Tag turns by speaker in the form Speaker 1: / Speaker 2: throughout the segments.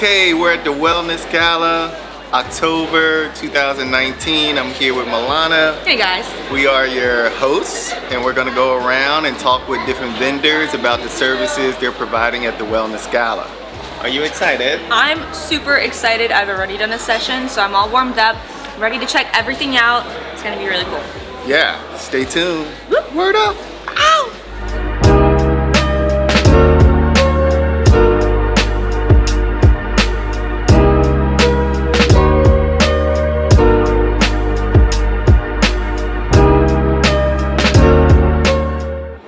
Speaker 1: Okay, we're at the Wellness Gala, October 2019. I'm here with Melana.
Speaker 2: Hey guys.
Speaker 1: We are your hosts, and we're gonna go around and talk with different vendors about the services they're providing at the Wellness Gala. Are you excited?
Speaker 2: I'm super excited. I've already done a session, so I'm all warmed up, ready to check everything out. It's gonna be really cool.
Speaker 1: Yeah, stay tuned. Word up. Ow!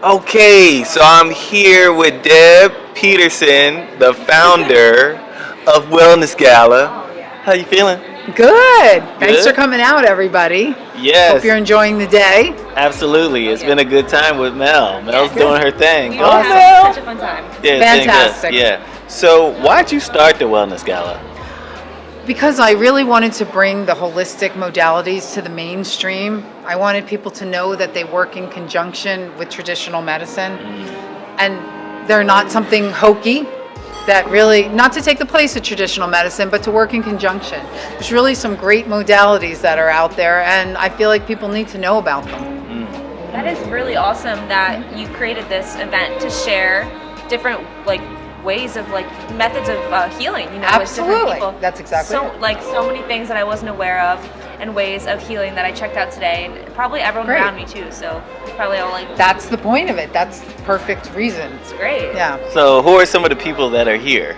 Speaker 1: Okay, so I'm here with Deb Peterson, the founder of Wellness Gala. How you feeling?
Speaker 3: Good. Thanks for coming out, everybody.
Speaker 1: Yes.
Speaker 3: Hope you're enjoying the day.
Speaker 1: Absolutely. It's been a good time with Mel. Mel's doing her thing.
Speaker 2: We all had such a fun time.
Speaker 1: Yeah,
Speaker 3: Fantastic.
Speaker 1: Yeah. So why'd you start the Wellness Gala?
Speaker 3: Because I really wanted to bring the holistic modalities to the mainstream. I wanted people to know that they work in conjunction with traditional medicine. And they're not something hokey, that really, not to take the place of traditional medicine, but to work in conjunction. There's really some great modalities that are out there, and I feel like people need to know about them.
Speaker 2: That is really awesome that you created this event to share different ways of methods of healing, with different
Speaker 3: Absolutely.
Speaker 2: people.
Speaker 3: That's exactly
Speaker 2: so
Speaker 3: it.
Speaker 2: So many things that I wasn't aware of and ways of healing that I checked out today, and probably everyone
Speaker 3: Great.
Speaker 2: around me too. So probably all
Speaker 3: That's the point of it. That's the perfect reason.
Speaker 2: it's great.
Speaker 3: Yeah.
Speaker 1: So who are some of the people that are here?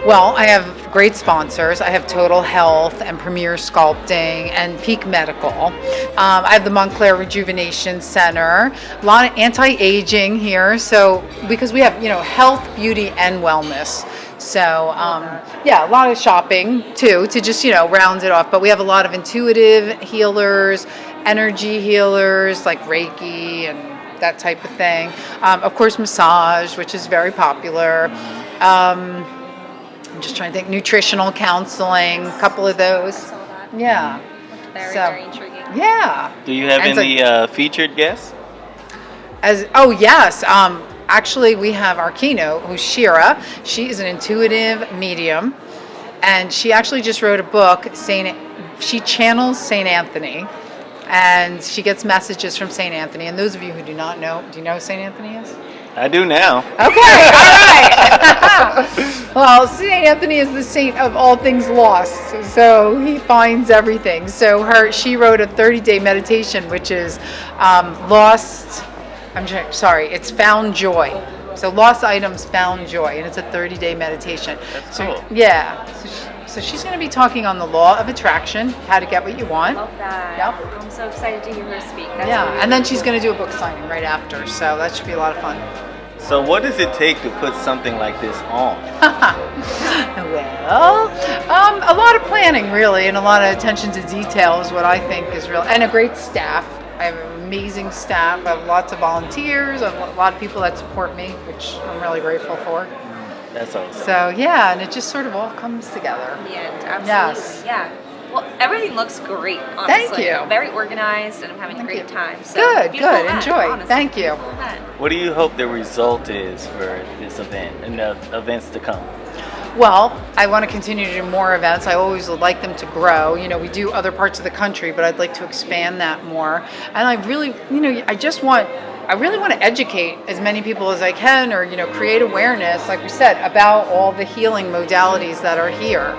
Speaker 3: Well, I have great sponsors. I have Total Health and Premier Sculpting and Peak Medical. I have the Montclair Rejuvenation Center. A lot of anti-aging here. So because we have, health, beauty, and wellness. So a lot of shopping too to just, round it off. But we have a lot of intuitive healers, energy healers like Reiki and that type of thing. Of course, massage, which is very popular. I'm just trying to think, nutritional counseling, a couple of those. Yeah.
Speaker 2: Very intriguing.
Speaker 3: Yeah.
Speaker 1: Do you have any featured guests?
Speaker 3: Yes. Actually, we have our keynote, who's Shira. She is an intuitive medium, and she actually just wrote a book. She channels Saint Anthony, and she gets messages from Saint Anthony. And those of you who do not know, do you know who Saint Anthony is?
Speaker 1: I do now.
Speaker 3: Okay, all right. Well, St. Anthony is the saint of all things lost, so he finds everything. So she wrote a 30-day meditation, which is it's found joy. So lost items, found joy, and it's a 30-day meditation.
Speaker 1: That's cool.
Speaker 3: Yeah. So she's going to be talking on the law of attraction, how to get what you want.
Speaker 2: Love that.
Speaker 3: Yep.
Speaker 2: I'm so excited to hear her speak. That's
Speaker 3: Yeah, and then she's going to do a book signing right after, so that should be a lot of fun.
Speaker 1: So what does it take to put something like this on?
Speaker 3: Well, a lot of planning really, and a lot of attention to detail is what I think is real, and a great staff. I have an amazing staff. I have lots of volunteers. I have a lot of people that support me, which I'm really grateful for.
Speaker 1: That's awesome.
Speaker 3: So yeah, and it just sort of all comes together.
Speaker 2: the end. Absolutely.
Speaker 3: Yes.
Speaker 2: Yeah. Well, everything looks great, honestly.
Speaker 3: Thank you.
Speaker 2: Very organized, and I'm having a great
Speaker 3: you.
Speaker 2: time. So
Speaker 3: Good.
Speaker 2: beautiful event,
Speaker 3: Enjoy.
Speaker 2: honestly.
Speaker 3: Thank you.
Speaker 2: Beautiful event.
Speaker 1: What do you hope the result is for this event and the events to come?
Speaker 3: Well, I want to continue to do more events. I always would like them to grow. We do other parts of the country, but I'd like to expand that more. And I really, I really want to educate as many people as I can, or, create awareness, like we said, about all the healing modalities that are here.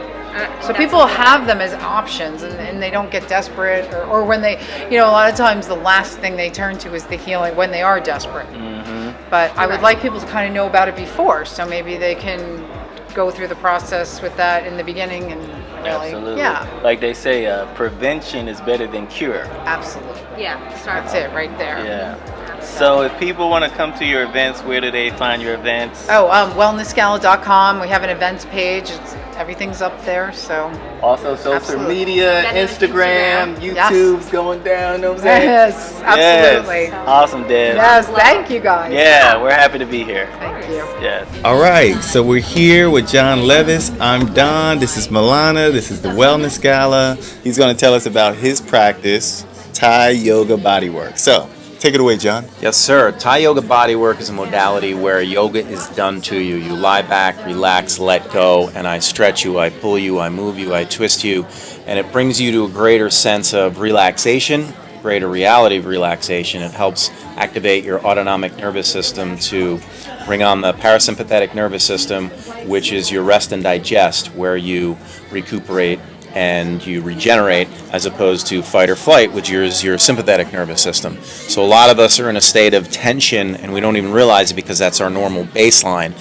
Speaker 3: So people have them as options, and they don't get desperate, or when they, a lot of times the last thing they turn to is the healing when they are desperate. Mm-hmm. But I would like people to kind of know about it before, so maybe they can go through the process with that in the beginning and really,
Speaker 1: Absolutely.
Speaker 3: yeah.
Speaker 1: Like they say, prevention is better than cure.
Speaker 3: Absolutely.
Speaker 2: Yeah.
Speaker 3: That's it right there.
Speaker 1: Yeah. So if people want to come to your events, where do they find your events?
Speaker 3: Wellnessgala.com. We have an events page. Everything's up there. So
Speaker 1: Also social
Speaker 3: Absolutely.
Speaker 1: media, Instagram, YouTube's going down. Know what I'm saying?
Speaker 3: yes, absolutely.
Speaker 1: Yes. Awesome, Deb.
Speaker 3: Yes, thank you guys.
Speaker 1: Yeah, we're happy to be here.
Speaker 3: Thank you.
Speaker 1: Yes. All right, so we're here with John Levis. I'm Don. This is Melana. This is the Wellness Gala. He's going to tell us about his practice, Thai Yoga Bodywork. So, Take it away, John.
Speaker 4: Yes, sir. Thai yoga bodywork is a modality where yoga is done to you. You lie back, relax, let go, and I stretch you, I pull you, I move you, I twist you, and it brings you to a greater sense of relaxation, greater reality of relaxation. It helps activate your autonomic nervous system to bring on the parasympathetic nervous system, which is your rest and digest, where you recuperate and you regenerate, as opposed to fight or flight, which is your sympathetic nervous system. So a lot of us are in a state of tension, and we don't even realize it because that's our normal baseline.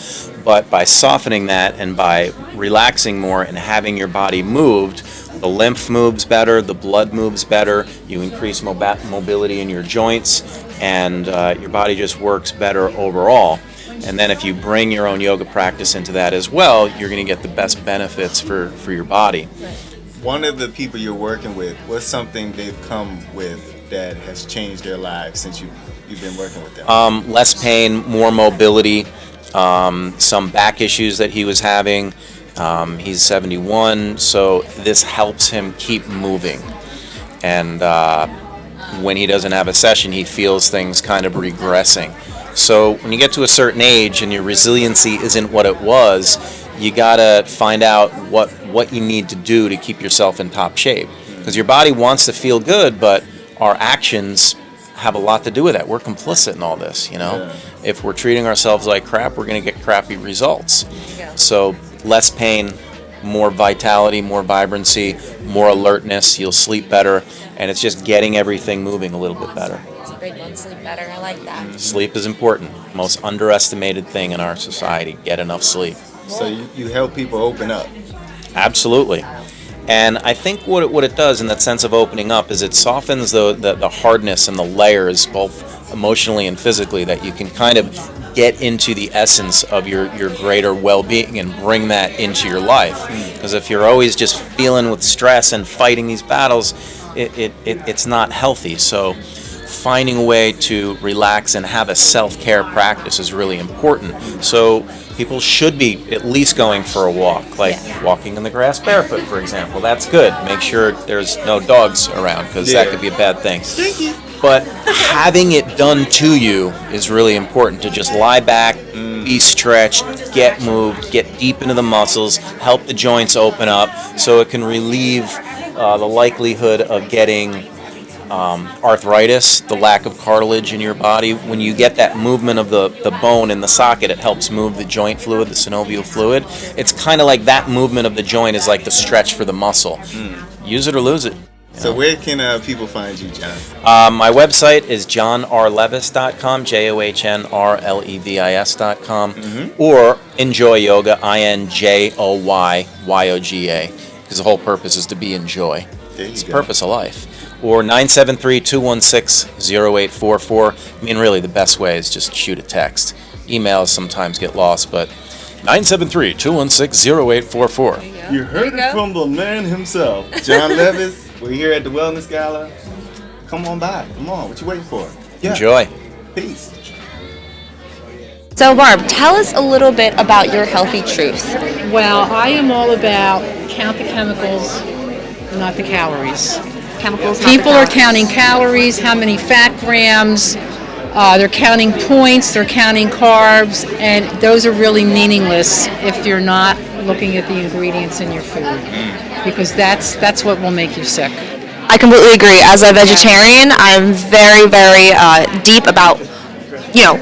Speaker 4: But by softening that and by relaxing more and having your body moved, the lymph moves better, the blood moves better, you increase mobility in your joints, and your body just works better overall. And then if you bring your own yoga practice into that as well, you're going to get the best benefits for your body.
Speaker 1: One of the people you're working with, what's something they've come with that has changed their lives since you've been working with them?
Speaker 4: Less pain, more mobility, some back issues that he was having. He's 71, so this helps him keep moving. And when he doesn't have a session, he feels things kind of regressing. So when you get to a certain age and your resiliency isn't what it was, you gotta find out what you need to do to keep yourself in top shape. Because your body wants to feel good, but our actions have a lot to do with that. We're complicit in all this, you know? Yeah. If we're treating ourselves like crap, we're gonna get crappy results. Yeah. So less pain, more vitality, more vibrancy, more alertness, you'll sleep better, and it's just getting everything moving a little bit better.
Speaker 2: It's a big one, sleep better. I like that.
Speaker 4: Sleep is important. Most underestimated thing in our society. Get enough sleep.
Speaker 1: So you help people open up.
Speaker 4: Absolutely. And I think what it does in that sense of opening up is it softens the hardness and the layers, both emotionally and physically, that you can kind of get into the essence of your greater well-being and bring that into your life. Because if you're always just feeling with stress and fighting these battles, it's not healthy. So finding a way to relax and have a self-care practice is really important. So people should be at least going for a walk, like walking in the grass barefoot, for example. That's good. Make sure there's no dogs around, because that could be a bad thing. But having it done to you is really important. To just lie back, be stretched, get moved, get deep into the muscles, help the joints open up, so it can relieve the likelihood of getting arthritis, the lack of cartilage in your body. When you get that movement of the bone in the socket, it helps move the joint fluid, the synovial fluid. It's kind of like that movement of the joint is like the stretch for the muscle. Use it or lose it.
Speaker 1: So where can people find you, John?
Speaker 4: My website is johnrlevis.com, JohnRlevis.com, or Enjoy Yoga, INJOYYOGA, because the whole purpose is to be in joy. It's the purpose of life. Or 973-216-0844. I mean, really, the best way is just shoot a text. Emails sometimes get lost, but 973-216-0844.
Speaker 1: You heard it from the man himself, John Levis. We're here at the Wellness Gala. Come on by. Come on. What you waiting for? Yeah.
Speaker 4: Enjoy.
Speaker 1: Peace.
Speaker 2: So Barb, tell us a little bit about your healthy truth.
Speaker 3: Well, I am all about count the chemicals, not the calories. People are counting calories, how many fat grams, they're counting points, they're counting carbs, and those are really meaningless if you're not looking at the ingredients in your food, because that's what will make you sick.
Speaker 2: I completely agree. As a vegetarian, I'm very, very deep about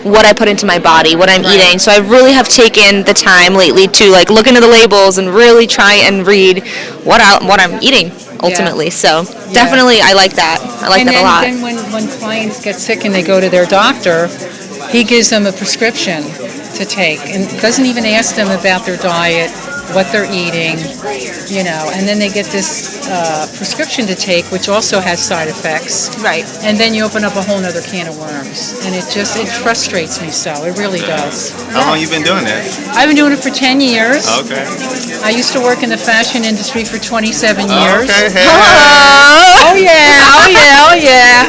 Speaker 2: what I put into my body, what I'm eating. So I really have taken the time lately to look into the labels and really try and read what I'm eating ultimately. So definitely I like that. I like that a lot.
Speaker 3: And then when clients get sick and they go to their doctor, he gives them a prescription to take and doesn't even ask them about their diet, what they're eating, and then they get this prescription to take, which also has side effects.
Speaker 2: Right.
Speaker 3: And then you open up a whole nother can of worms. And it frustrates me so. It really does.
Speaker 1: How long you been doing that?
Speaker 3: I've been doing it for 10 years.
Speaker 1: Okay.
Speaker 3: I used to work in the fashion industry for 27 years.
Speaker 1: Okay. Hey.
Speaker 3: Oh yeah.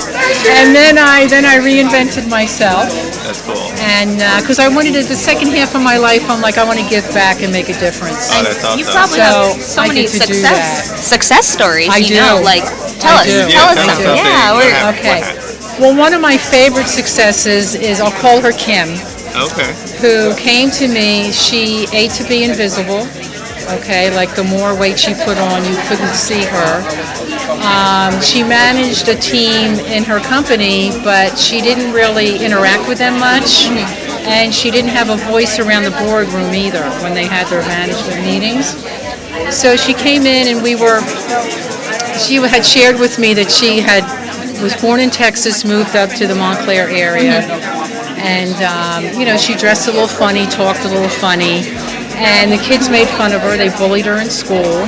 Speaker 3: And then I reinvented myself.
Speaker 1: That's cool.
Speaker 3: And because I wanted the second half of my life, I'm like, I want to give back and make a difference.
Speaker 1: Oh, that's awesome.
Speaker 2: You probably have so many success stories.
Speaker 3: I do.
Speaker 2: Tell us.
Speaker 1: Yeah,
Speaker 2: Tell us
Speaker 1: tell us
Speaker 2: some.
Speaker 1: something.
Speaker 2: Yeah.
Speaker 1: What
Speaker 3: Okay. Well, one of my favorite successes is, I'll call her Kim,
Speaker 1: Okay.
Speaker 3: who came to me. She ate to be invisible. Okay, like the more weight she put on, you couldn't see her. She managed a team in her company, but she didn't really interact with them much, and she didn't have a voice around the boardroom either when they had their management meetings. So she came in, and she had shared with me that she was born in Texas, moved up to the Montclair area, and she dressed a little funny, talked a little funny. And the kids made fun of her. They bullied her in school,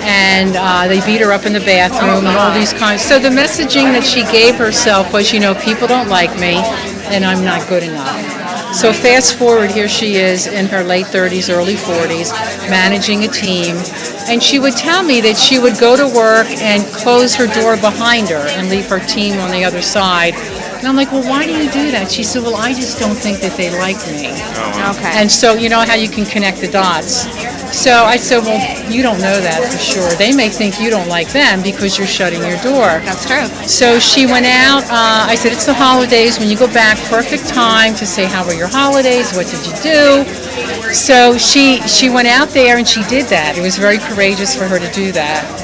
Speaker 3: and they beat her up in the bathroom and all these kinds. So the messaging that she gave herself was, people don't like me, and I'm not good enough. So fast forward, here she is in her late 30s, early 40s, managing a team. And she would tell me that she would go to work and close her door behind her and leave her team on the other side. And I'm like, well, why do you do that? She said, well, I just don't think that they like me.
Speaker 2: Okay.
Speaker 3: And so, you know how you can connect the dots. So I said, well, you don't know that for sure. They may think you don't like them because you're shutting your door.
Speaker 2: That's true.
Speaker 3: So she went out. I said, it's the holidays. When you go back, perfect time to say, how were your holidays? What did you do? So she went out there and she did that. It was very courageous for her to do that.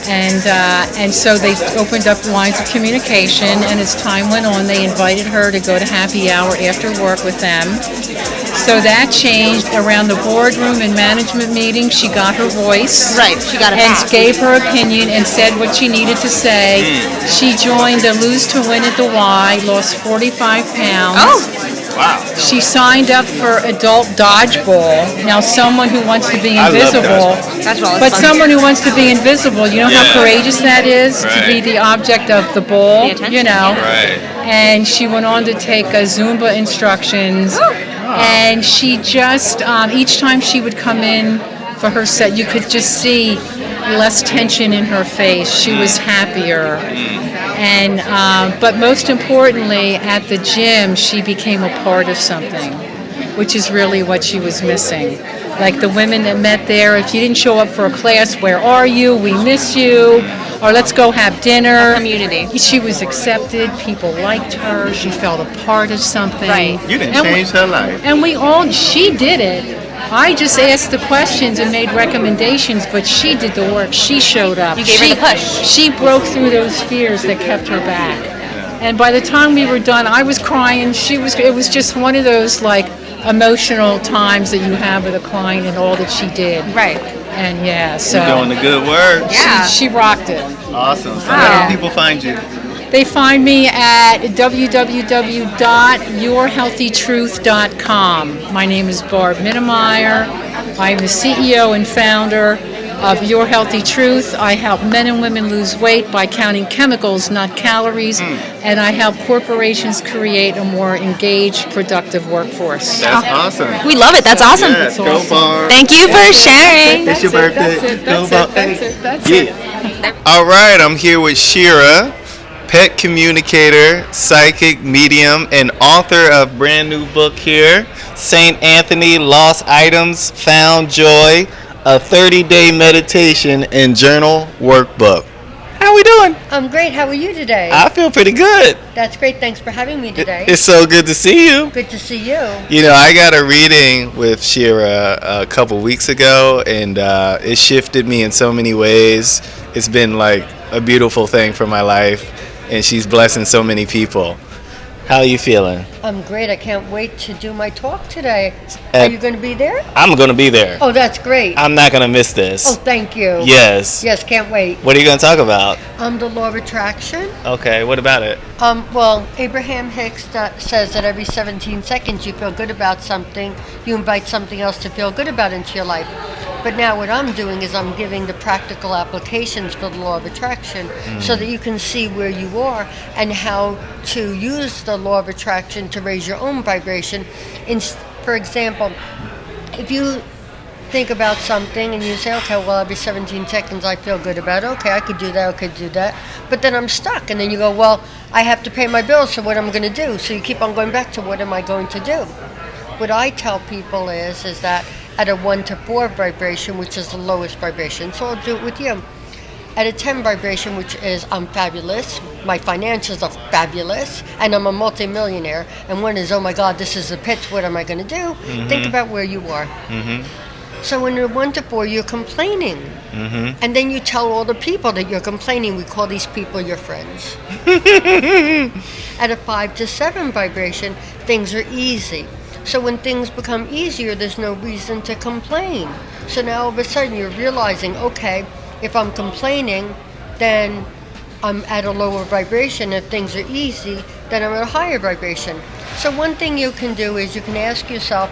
Speaker 3: And so they opened up lines of communication, and as time went on, they invited her to go to happy hour after work with them. So that changed around the boardroom and management meetings. She got her voice.
Speaker 2: Right, she got it
Speaker 3: and
Speaker 2: back.
Speaker 3: gave her opinion and said what she needed to say. She joined the Lose to Win at the Y, lost 45 pounds.
Speaker 2: Oh.
Speaker 1: Wow.
Speaker 3: She signed up for adult dodgeball. Now, someone who wants to be invisible,
Speaker 2: Dodgeball is
Speaker 3: but
Speaker 2: fun.
Speaker 3: someone who wants to be invisible, you know how courageous that is to be
Speaker 1: Right.
Speaker 3: the object of the ball,
Speaker 2: The attention,
Speaker 1: Right.
Speaker 3: And she went on to take Zumba instructions, and she just each time she would come in for her set, you could just see less tension in her face. She was happier. And but most importantly, at the gym, she became a part of something, which is really what she was missing. Like the women that met there, if you didn't show up for a class, where are you? We miss you. Or let's go have dinner.
Speaker 2: A community.
Speaker 3: She was accepted. People liked her. She felt a part of something.
Speaker 2: Right.
Speaker 1: You didn't
Speaker 3: And we-
Speaker 1: change her life.
Speaker 3: And she did it. I just asked the questions and made recommendations, but she did the work. She showed up.
Speaker 2: You gave her the push.
Speaker 3: She broke through those fears that kept her back. And by the time we were done, I was crying. It was just one of those like emotional times that you have with a client and all that she did.
Speaker 2: Right.
Speaker 3: And so
Speaker 1: You're doing the good work.
Speaker 2: Yeah.
Speaker 3: she rocked it.
Speaker 1: Awesome. So
Speaker 2: Wow.
Speaker 1: how do people find you?
Speaker 3: They find me at www.yourhealthytruth.com. My name is Barb Mittermeier. I'm the CEO and founder of Your Healthy Truth. I help men and women lose weight by counting chemicals, not calories, and I help corporations create a more engaged, productive workforce.
Speaker 1: That's awesome.
Speaker 2: We love it. That's awesome.
Speaker 1: Yes, go Barb.
Speaker 2: Thank you for sharing.
Speaker 1: It's your birthday. Go Barb.
Speaker 3: That's
Speaker 1: Yeah. All right, I'm here with Shira, pet communicator, psychic, medium, and author of brand new book here, St. Anthony, Lost Items, Found Joy, a 30-day meditation and journal workbook. How we doing?
Speaker 5: I'm great. How are you today?
Speaker 1: I feel pretty good.
Speaker 5: That's great. Thanks for having me today.
Speaker 1: It's so good to see you.
Speaker 5: Good to see you.
Speaker 1: You know, I got a reading with Shira a couple weeks ago, and it shifted me in so many ways. It's been like a beautiful thing for my life, and she's blessing so many people. How are you feeling?
Speaker 5: I'm great. I can't wait to do my talk today. Are you going to be there?
Speaker 1: I'm going to be there.
Speaker 5: Oh, that's great.
Speaker 1: I'm not going to miss this.
Speaker 5: Oh, thank you.
Speaker 1: Yes.
Speaker 5: Yes, can't wait.
Speaker 1: What are you going to talk about?
Speaker 5: The law of attraction.
Speaker 1: Okay, what about it?
Speaker 5: Well, Abraham Hicks says that every 17 seconds you feel good about something, you invite something else to feel good about into your life. But now what I'm doing is I'm giving the practical applications for the law of attraction so that you can see where you are and how to use the law of attraction to raise your own vibration. For example, if you think about something and you say, okay, well, every 17 seconds I feel good about it. Okay, I could do that, I could do that. But then I'm stuck. And then you go, well, I have to pay my bills, so what am I going to do? So you keep on going back to what am I going to do? What I tell people is that at a 1 to 4 vibration, which is the lowest vibration, so I'll do it with you. At a 10 vibration, which is I'm fabulous, my financials are fabulous, and I'm a multimillionaire, and one is, oh my God, this is the pitch, what am I going to do? Think about where you are. So when you're 1 to 4, you're complaining. And then you tell all the people that you're complaining. We call these people your friends. At a 5 to 7 vibration, things are easy. So when things become easier, there's no reason to complain. So now all of a sudden you're realizing, okay, if I'm complaining, then I'm at a lower vibration. If things are easy, then I'm at a higher vibration. So one thing you can do is you can ask yourself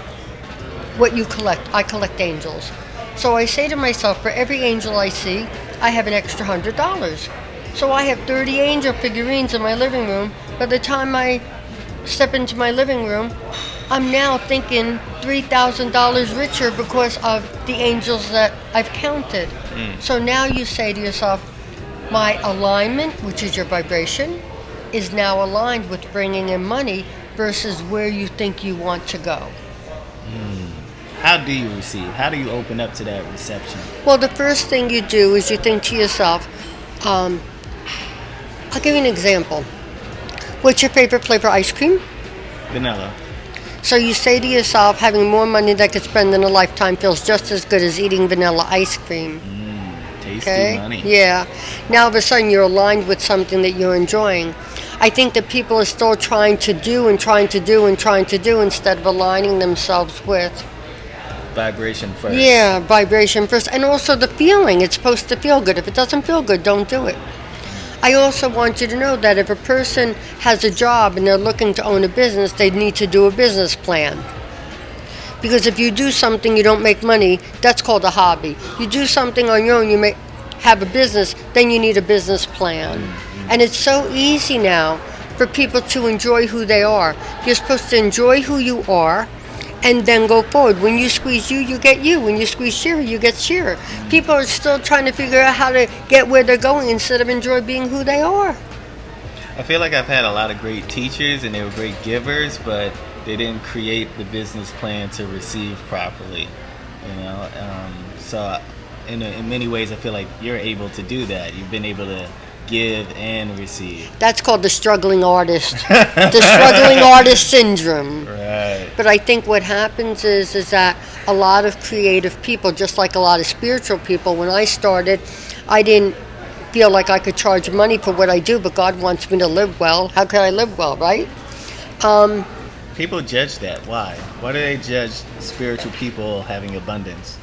Speaker 5: what you collect. I collect angels. So I say to myself, for every angel I see, I have an extra $100. So I have 30 angel figurines in my living room. By the time I step into my living room, I'm now thinking $3,000 richer because of the angels that I've counted. So now you say to yourself, my alignment, which is your vibration, is now aligned with bringing in money versus where you think you want to go.
Speaker 1: How do you receive? How do you open up to that reception?
Speaker 5: Well, the first thing you do is you think to yourself, I'll give you an example. What's your favorite flavor ice cream?
Speaker 1: Vanilla.
Speaker 5: So you say to yourself, having more money that I could spend in a lifetime feels just as good as eating vanilla ice cream.
Speaker 1: Tasty money.
Speaker 5: Yeah. Now all of a sudden you're aligned with something that you're enjoying. I think that people are still trying to do instead of aligning themselves with
Speaker 1: Vibration first.
Speaker 5: Yeah, vibration first. And also the feeling. It's supposed to feel good. If it doesn't feel good, don't do it. I also want you to know that if a person has a job and they're looking to own a business, they need to do a business plan. Because if you do something you don't make money, that's called a hobby. You do something on your own, you may have a business, then you need a business plan. And it's so easy now for people to enjoy who they are. You're supposed to enjoy who you are and then go forward. When you squeeze you, you get you. When you squeeze Shira, you get Shira. People are still trying to figure out how to get where they're going instead of enjoy being who they are.
Speaker 1: I feel like I've had a lot of great teachers and they were great givers, but they didn't create the business plan to receive properly. So in many ways, I feel like you're able to do that. You've been able to give and receive.
Speaker 5: That's called the struggling artist. The struggling artist syndrome.
Speaker 1: Right.
Speaker 5: But I think what happens is that a lot of creative people, just like a lot of spiritual people, when I started, I didn't feel like I could charge money for what I do, but God wants me to live well. How can I live well, right?
Speaker 1: People judge that. Why? Why do they judge spiritual people having abundance?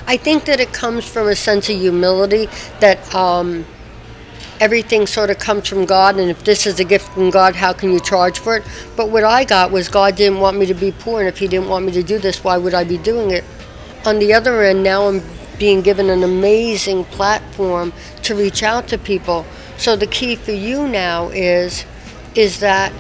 Speaker 5: I think that it comes from a sense of humility that everything sort of comes from God, and if this is a gift from God, how can you charge for it? But what I got was God didn't want me to be poor, and if He didn't want me to do this, why would I be doing it? On the other end, now I'm being given an amazing platform to reach out to people. So the key for you now is that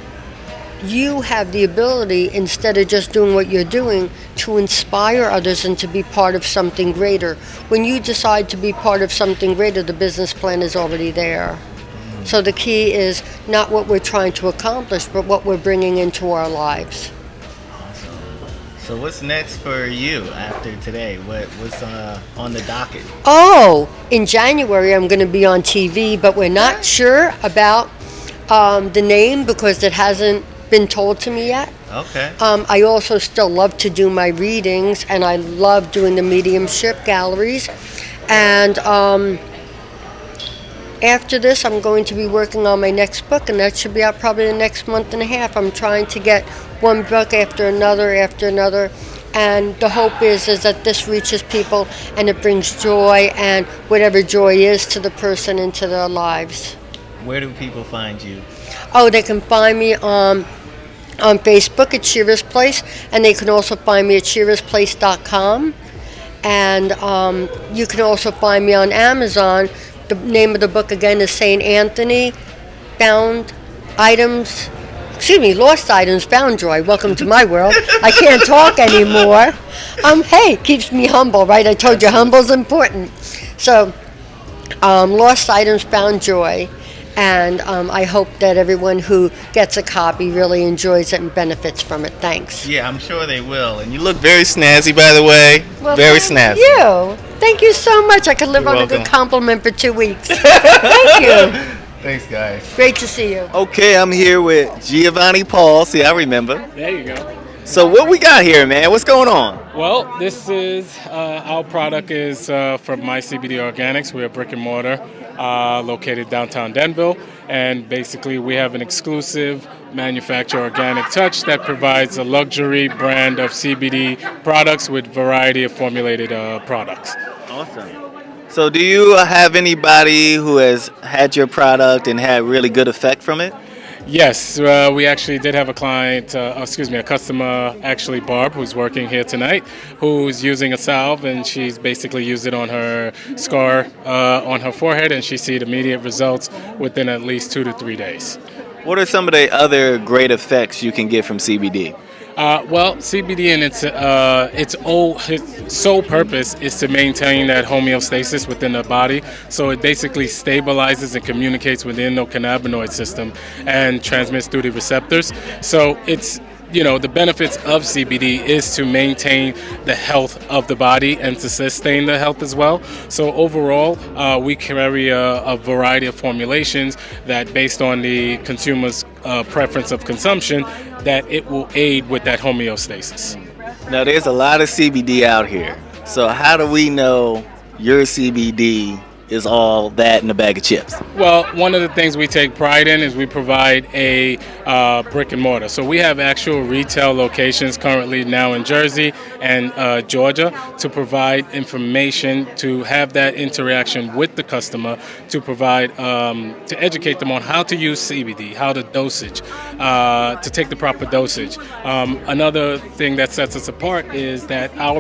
Speaker 5: you have the ability, instead of just doing what you're doing, to inspire others and to be part of something greater. When you decide to be part of something greater, the business plan is already there. So the key is not what we're trying to accomplish, but what we're bringing into our lives.
Speaker 1: Awesome. So what's next for you after today? What's on the docket?
Speaker 5: Oh, in January I'm going to be on TV, but we're not sure about the name because it hasn't been told to me yet.
Speaker 1: Okay.
Speaker 5: I also still love to do my readings, and I love doing the mediumship galleries. And after this, I'm going to be working on my next book, and that should be out probably the next month and a half. I'm trying to get one book after another, and the hope is that this reaches people and it brings joy, and whatever joy is to the person into their lives.
Speaker 1: Where do people find you?
Speaker 5: Oh, they can find me on Facebook at Shira's Place, and they can also find me at shirasplace.com. And you can also find me on Amazon. The name of the book again is St. Anthony Lost Items, Found Joy. Welcome to my world. I can't talk anymore. Hey, keeps me humble, right? I told you humble's important. So, Lost Items, Found Joy. And I hope that everyone who gets a copy really enjoys it and benefits from it. Thanks.
Speaker 1: Yeah, I'm sure they will. And you look very snazzy, by the way.
Speaker 5: Well,
Speaker 1: very
Speaker 5: thank
Speaker 1: snazzy.
Speaker 5: you. Thank you so much. I could live
Speaker 1: You're
Speaker 5: on
Speaker 1: welcome.
Speaker 5: a good compliment for 2 weeks. Thank you.
Speaker 1: Thanks, guys.
Speaker 5: Great to see you.
Speaker 1: Okay, I'm here with Giovanni Paul. See, I remember.
Speaker 6: There you go.
Speaker 1: So what we got here, man? What's going on?
Speaker 6: Well, this is our product is from My CBD Organics. We're a brick and mortar located downtown Denville, and basically we have an exclusive manufacturer organic touch that provides a luxury brand of CBD products with variety of formulated products.
Speaker 1: Awesome. So do you have anybody who has had your product and had really good effect from it?
Speaker 6: Yes, we actually did have a a customer, actually Barb, who's working here tonight, who's using a salve, and she's basically used it on her scar on her forehead, and she sees immediate results within at least 2 to 3 days.
Speaker 1: What are some of the other great effects you can get from CBD?
Speaker 6: Well, CBD in its sole purpose is to maintain that homeostasis within the body. So it basically stabilizes and communicates with the endocannabinoid system and transmits through the receptors. So it's the benefits of CBD is to maintain the health of the body and to sustain the health as well. So overall, we carry a variety of formulations that, based on the consumer's preference of consumption, that it will aid with that homeostasis.
Speaker 1: Now, there's a lot of CBD out here. So how do we know your CBD is all that in a bag of chips?
Speaker 6: Well, one of the things we take pride in is we provide a brick and mortar. So we have actual retail locations currently now in Jersey and Georgia to provide information, to have that interaction with the customer, to provide, to educate them on how to use CBD, how to dosage, to take the proper dosage. Another thing that sets us apart is that all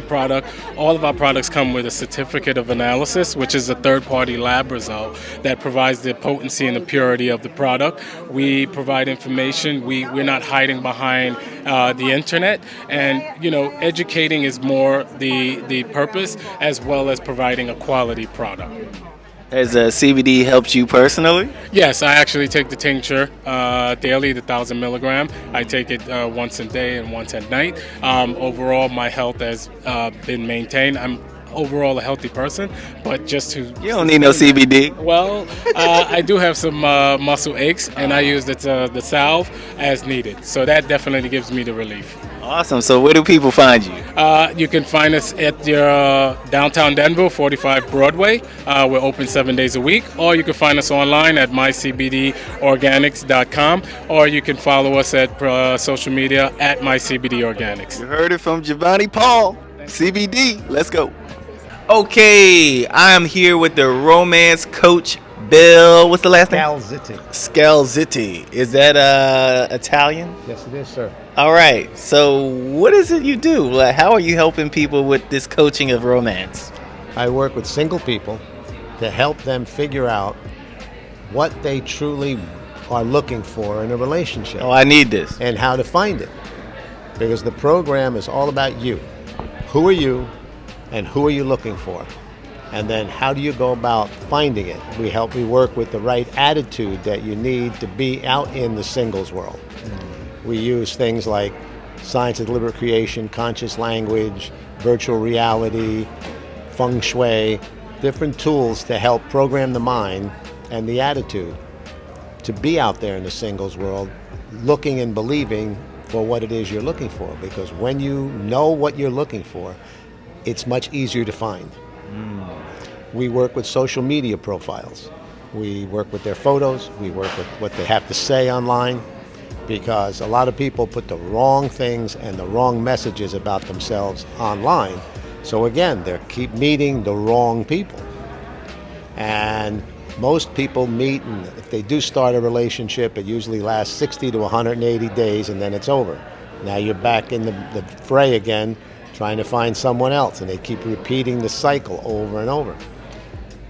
Speaker 6: of our products come with a certificate of analysis, which is a third-party lab result that provides the potency and the purity of the product. We provide information. We're not hiding behind the internet, and educating is more the purpose, as well as providing a quality product.
Speaker 1: Has CBD helped you personally?
Speaker 6: Yes, I actually take the tincture daily, the 1,000 milligram. I take it once a day and once at night. Overall, my health has been maintained. I'm overall a healthy person, but just to...
Speaker 1: You don't need no CBD.
Speaker 6: Well, I do have some muscle aches, and I use the salve as needed. So that definitely gives me the relief.
Speaker 1: Awesome. So where do people find you?
Speaker 6: You can find us at your downtown Denver, 45 Broadway. We're open 7 days a week. Or you can find us online at mycbdorganics.com. Or you can follow us at social media at mycbdorganics.
Speaker 1: You heard it from Giovanni Paul. CBD. Let's go. Okay, I am here with the romance coach, Bill. What's the last name? Scalzitti. Is that Italian?
Speaker 7: Yes, it is, sir.
Speaker 1: All right. So what is it you do? Like, how are you helping people with this coaching of romance?
Speaker 7: I work with single people to help them figure out what they truly are looking for in a relationship.
Speaker 1: Oh, I need this.
Speaker 7: And how to find it. Because the program is all about you. Who are you and who are you looking for? And then how do you go about finding it? We work with the right attitude that you need to be out in the singles world. We use things like science of deliberate creation, conscious language, virtual reality, feng shui, different tools to help program the mind and the attitude to be out there in the singles world, looking and believing for what it is you're looking for. Because when you know what you're looking for, it's much easier to find. We work with social media profiles. We work with their photos. We work with what they have to say online, because a lot of people put the wrong things and the wrong messages about themselves online. So again, they keep meeting the wrong people. And most people meet, and if they do start a relationship, it usually lasts 60 to 180 days, and then it's over. Now you're back in the fray again, trying to find someone else, and they keep repeating the cycle over and over.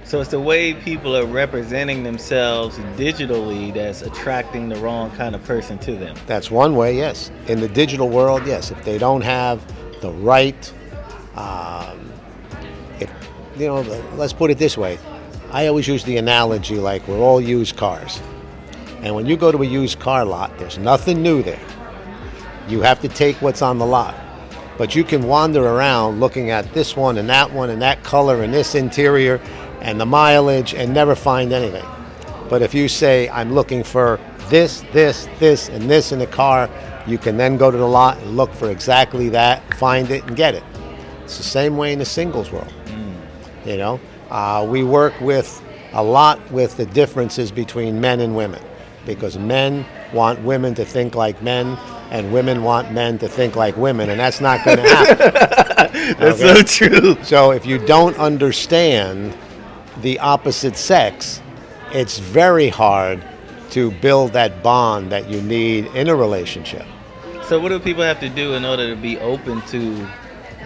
Speaker 1: So it's the way people are representing themselves digitally that's attracting the wrong kind of person to them.
Speaker 7: That's one way, yes. In the digital world, yes. If they don't have the right, let's put it this way. I always use the analogy like we're all used cars. And when you go to a used car lot, there's nothing new there. You have to take what's on the lot. But you can wander around looking at this one and that color and this interior and the mileage and never find anything. But if you say, I'm looking for this, this, this, and this in the car, you can then go to the lot and look for exactly that, find it, and get it. It's the same way in the singles world. You know, we work with a lot with the differences between men and women, because men want women to think like men, and women want men to think like women, and that's not going to happen.
Speaker 1: That's so true.
Speaker 7: So if you don't understand the opposite sex, it's very hard to build that bond that you need in a relationship.
Speaker 1: So what do people have to do in order to be open to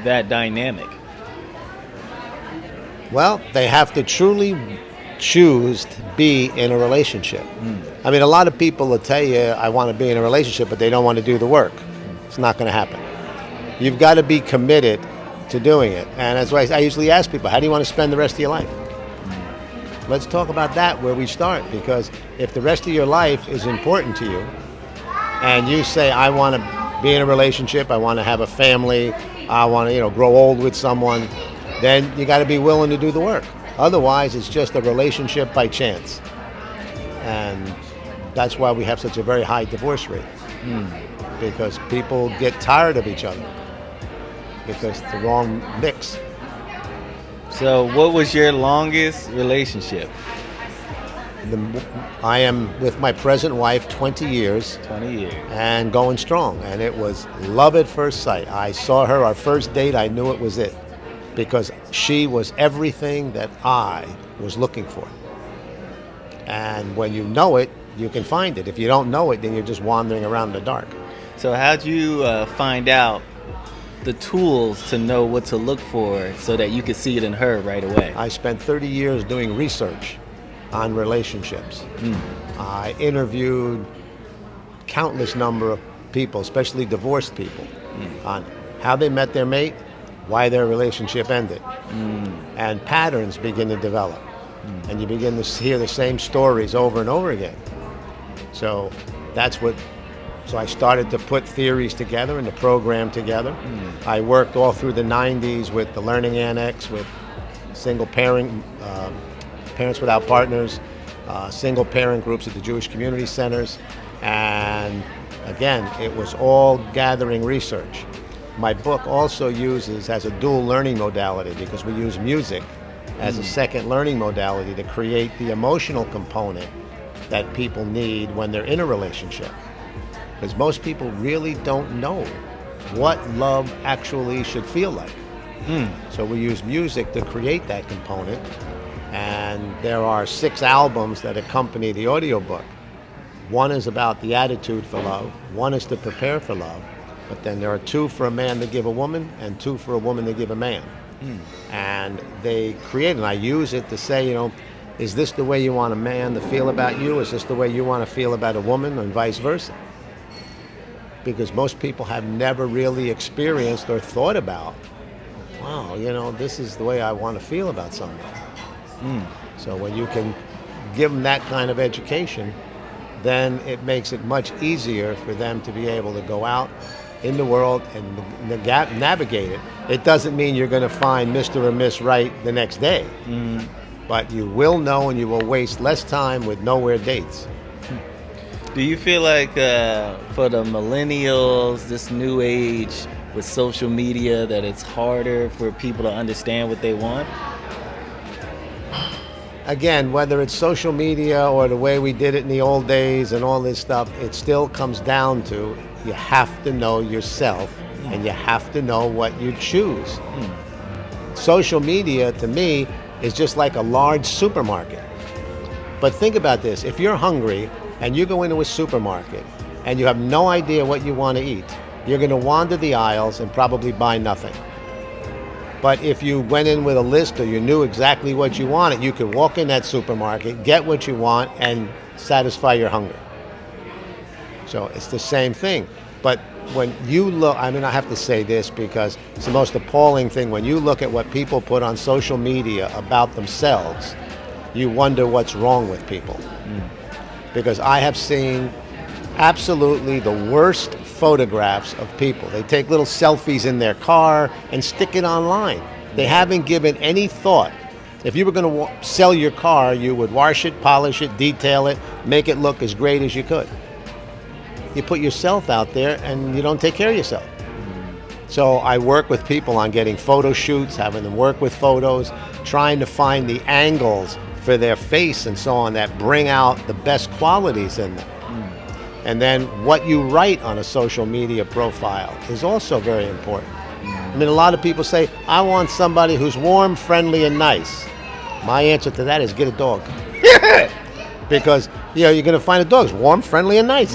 Speaker 1: that dynamic?
Speaker 7: Well, they have to truly choose to be in a relationship. I mean, a lot of people will tell you, I want to be in a relationship, but they don't want to do the work. It's not going to happen. You've got to be committed to doing it. And that's why I usually ask people, how do you want to spend the rest of your life? Let's talk about that where we start, because if the rest of your life is important to you, and you say, I want to be in a relationship, I want to have a family, I want to, grow old with someone, then you got to be willing to do the work. Otherwise, it's just a relationship by chance. And that's why we have such a very high divorce rate. Because people get tired of each other because it's the wrong mix.
Speaker 1: So what was your longest relationship?
Speaker 7: I am with my present wife 20 years.
Speaker 1: 20 years.
Speaker 7: And going strong. And it was love at first sight. I saw her, our first date, I knew it was it. Because she was everything that I was looking for. And when you know it, you can find it. If you don't know it, then you're just wandering around in the dark.
Speaker 1: So how'd you find out the tools to know what to look for so that you could see it in her right away?
Speaker 7: I spent 30 years doing research on relationships. I interviewed countless number of people, especially divorced people, on how they met their mate, why their relationship ended. And patterns begin to develop. And you begin to hear the same stories over and over again. So so I started to put theories together and the program together. I worked all through the 90s with the Learning Annex, with single parent, Parents Without Partners, single parent groups at the Jewish community centers. And again, it was all gathering research. My book also has a dual learning modality, because we use music as a second learning modality to create the emotional component that people need when they're in a relationship. Because most people really don't know what love actually should feel like. So we use music to create that component. And there are 6 albums that accompany the audiobook. One is about the attitude for love. One is to prepare for love. But then there are 2 for a man to give a woman and 2 for a woman to give a man. And they create, and I use it to say, is this the way you want a man to feel about you? Is this the way you want to feel about a woman, and vice versa? Because most people have never really experienced or thought about, wow, this is the way I want to feel about somebody. So when you can give them that kind of education, then it makes it much easier for them to be able to go out in the world and navigate it. It doesn't mean you're going to find Mr. or Miss Right the next day, but you will know, and you will waste less time with nowhere dates.
Speaker 1: Do you feel like for the millennials, this new age with social media, that it's harder for people to understand what they want?
Speaker 7: Again, whether it's social media or the way we did it in the old days and all this stuff, it still comes down to you have to know yourself and you have to know what you choose. Social media, to me, is just like a large supermarket. But think about this. If you're hungry and you go into a supermarket and you have no idea what you want to eat, you're going to wander the aisles and probably buy nothing. But if you went in with a list, or you knew exactly what you wanted, you could walk in that supermarket, get what you want, and satisfy your hunger. So it's the same thing. But when you look, I have to say this because it's the most appalling thing. When you look at what people put on social media about themselves, you wonder what's wrong with people. Because I have seen absolutely the worst photographs of people. They take little selfies in their car and stick it online. They haven't given any thought If you were going to sell your car, you would wash it, polish it, detail it, make it look as great as you could. You put yourself out there and you don't take care of yourself. So I work with people on getting photo shoots, having them work with photos, trying to find the angles for their face and so on that bring out the best qualities in them. And then what you write on a social media profile is also very important. I mean, a lot of people say, I want somebody who's warm, friendly, and nice. My answer to that is get a dog. Because, you're going to find a dog who's warm, friendly, and nice.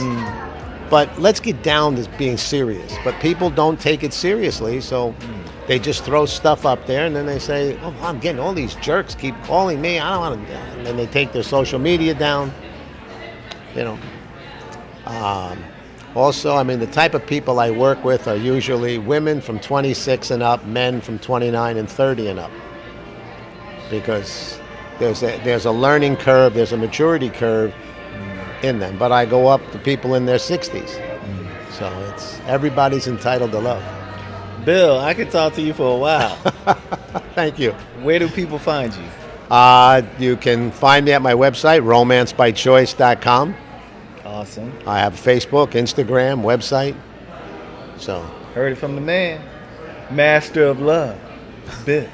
Speaker 7: But let's get down to being serious. But people don't take it seriously, so they just throw stuff up there, and then they say, oh, I'm getting all these jerks keep calling me. I don't want to. And then they take their social media down. Also, I mean, the type of people I work with are usually women from 26 and up, men from 29 and 30 and up. Because there's a learning curve, there's a maturity curve in them. But I go up to people in their 60s. So everybody's entitled to love.
Speaker 1: Bill, I could talk to you for a while.
Speaker 7: Thank you.
Speaker 1: Where do people find you?
Speaker 7: You can find me at my website, romancebychoice.com.
Speaker 1: Awesome.
Speaker 7: I have Facebook, Instagram, website. So
Speaker 1: Heard it from the man. Master of Love. Bill.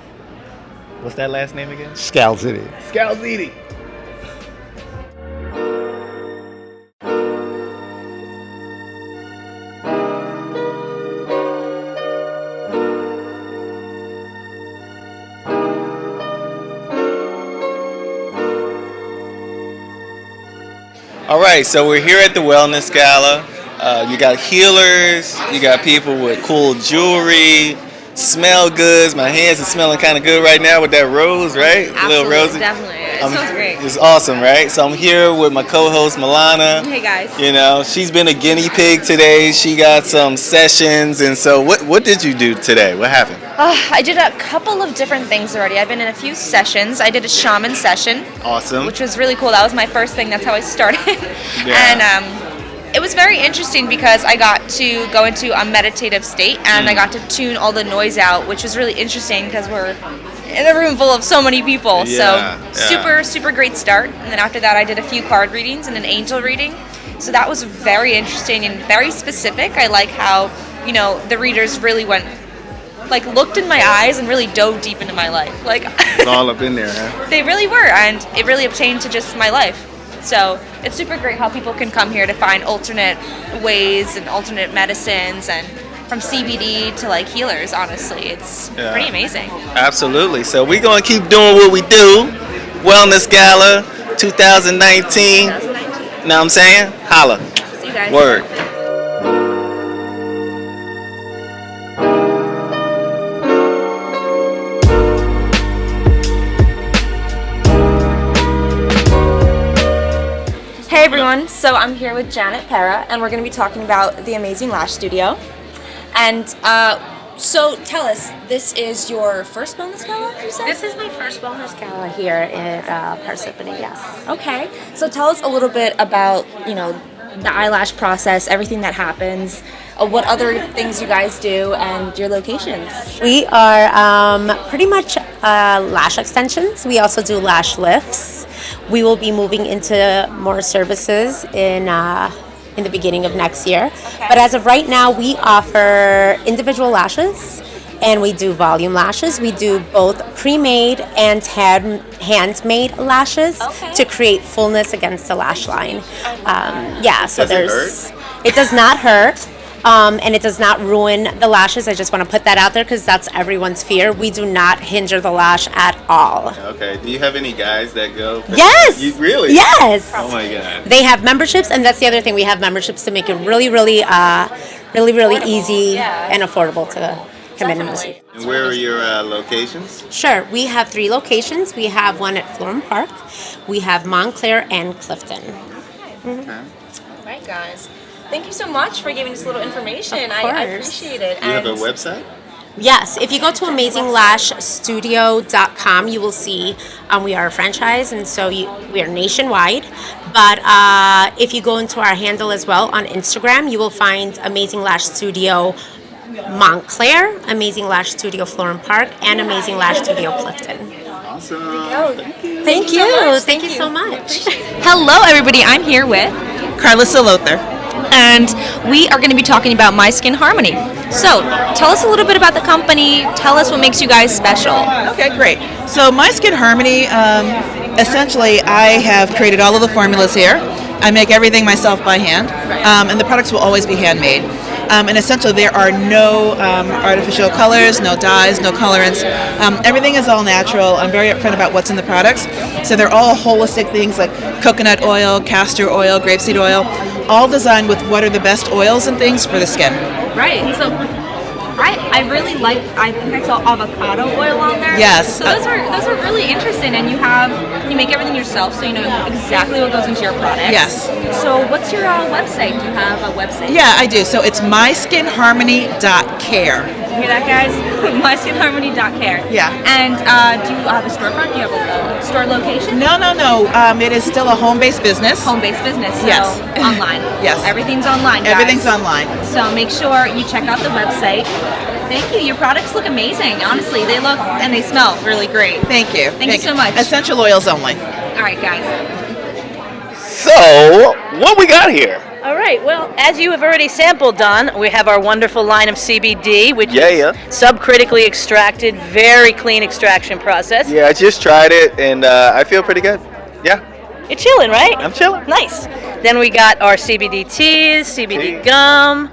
Speaker 1: What's that last name again?
Speaker 7: Scalziti.
Speaker 1: Scalziti. All right, so we're here at the Wellness Gala. You got healers, you got people with cool jewelry, smell goods. My hands are smelling kind of good right now with that rose, right?
Speaker 2: Absolutely,
Speaker 1: Little Rosie.
Speaker 2: definitely. It smells great.
Speaker 1: It's awesome, right? So I'm here with my co-host Melana.
Speaker 2: Hey guys.
Speaker 1: She's been a guinea pig today. She got some sessions, and so what did you do today? What happened?
Speaker 2: I did a couple of different things already. I've been in a few sessions. I did a shaman session.
Speaker 1: Awesome.
Speaker 2: Which was really cool. That was my first thing. That's how I started.
Speaker 1: Yeah.
Speaker 2: And it was very interesting because I got to go into a meditative state and I got to tune all the noise out, which was really interesting because we're in a room full of so many people. Super great start. And then after that, I did a few card readings and an angel reading. So that was very interesting and very specific. I like how, the readers really looked in my eyes and really dove deep into my life.
Speaker 1: It's all up in there, huh?
Speaker 2: They really were, and it really obtained to just my life. So it's super great how people can come here to find alternate ways and alternate medicines, and from CBD to like healers. Honestly, it's pretty amazing.
Speaker 1: Absolutely. So we're gonna keep doing what we do. Wellness Gala 2019. Know what I'm saying? Holla.
Speaker 2: See you guys.
Speaker 1: Word.
Speaker 2: Hey everyone, so I'm here with Janet Pera, and we're going to be talking about the Amazing Lash Studio. And so tell us, this is your first Wellness Gala, you said?
Speaker 8: This is my first Wellness Gala here at Parsippany, yes.
Speaker 2: Okay, so tell us a little bit about, the eyelash process, everything that happens, what other things you guys do, and your locations.
Speaker 8: We are pretty much lash extensions. We also do lash lifts. We will be moving into more services in the beginning of next year.
Speaker 2: Okay.
Speaker 8: But as of right now, we offer individual lashes and we do volume lashes. We do both pre-made and handmade lashes to create fullness against the lash line. So it does not hurt. And it does not ruin the lashes. I just want to put that out there because that's everyone's fear. We do not hinder the lash at all.
Speaker 1: Okay. Do you have any guys that go?
Speaker 8: Yes.
Speaker 1: You really?
Speaker 8: Yes.
Speaker 1: Oh my God.
Speaker 8: They have memberships, and that's the other thing. We have memberships to make it really easy and affordable to come in and receive.
Speaker 1: And where are your locations?
Speaker 8: Sure. We have 3 locations. We have one at Florham Park. We have Montclair and Clifton.
Speaker 1: Okay.
Speaker 2: All right, guys. Thank you so much for giving us a little information.
Speaker 8: Of
Speaker 2: I
Speaker 8: course.
Speaker 2: appreciate it.
Speaker 1: Do you have a website?
Speaker 8: Yes, if you go to AmazingLashStudio.com, you will see we are a franchise, and so we are nationwide. But if you go into our handle as well on Instagram, you will find Amazing Lash Studio Montclair, Amazing Lash Studio Florham Park, and Amazing Lash Studio Clifton.
Speaker 1: Awesome.
Speaker 8: Thank you. Thank you so much.
Speaker 2: Hello, everybody. I'm here with
Speaker 9: Carla Solother.
Speaker 2: and we are going to be talking about My Skin Harmony. So, tell us a little bit about the company. Tell us what makes you guys special.
Speaker 9: Okay, great. So My Skin Harmony, essentially I have created all of the formulas here. I make everything myself by hand, and the products will always be handmade. And essentially there are no artificial colors, no dyes, no colorants. Everything is all natural. I'm very upfront about what's in the products. So they're all holistic things like coconut oil, castor oil, grapeseed oil, all designed with what are the best oils and things for the skin.
Speaker 2: Right. So, I really like. I think I saw avocado oil on there.
Speaker 9: Yes.
Speaker 2: So those are really interesting, and you make everything yourself, so you know exactly what goes into your products.
Speaker 9: Yes.
Speaker 2: So what's your website? Do you have a website?
Speaker 9: Yeah, I do. So it's myskinharmony.care.
Speaker 2: You hear that, guys? myskinharmony.care.
Speaker 9: Yeah.
Speaker 2: And do you have a storefront? Do you have a store location?
Speaker 9: No. It is still a home-based business.
Speaker 2: Home-based business. So
Speaker 9: Yes.
Speaker 2: Online.
Speaker 9: Yes.
Speaker 2: Everything's online, guys.
Speaker 9: Everything's online.
Speaker 2: So make sure you check out the website. Thank you. Your products look amazing. Honestly, they look and they smell really great.
Speaker 9: Thank you.
Speaker 2: Thank you so much.
Speaker 9: Essential oils only.
Speaker 2: All right, guys.
Speaker 1: So, what we got here?
Speaker 10: All right. Well, as you have already sampled, Don, we have our wonderful line of CBD, which is subcritically extracted, very clean extraction process.
Speaker 1: Yeah, I just tried it, and I feel pretty good. Yeah.
Speaker 10: You're chilling, right?
Speaker 1: I'm chilling.
Speaker 10: Nice. Then we got our CBD teas, CBD gum.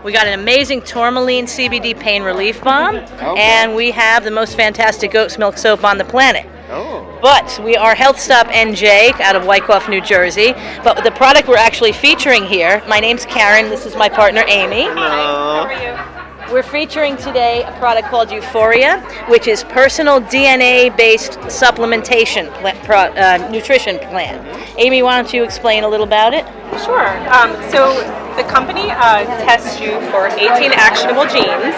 Speaker 10: We got an amazing tourmaline CBD pain relief balm, and we have the most fantastic goat's milk soap on the planet.
Speaker 1: Oh.
Speaker 10: But we are Health Stop NJ out of Wyckoff, New Jersey. But the product we're actually featuring here, my name's Karen, this is my partner Amy.
Speaker 1: Hello.
Speaker 10: How are you? We're featuring today a product called Euphoria, which is personal DNA-based supplementation nutrition plan. Amy, why don't you explain a little about it?
Speaker 11: Sure. So the company tests you for 18 actionable genes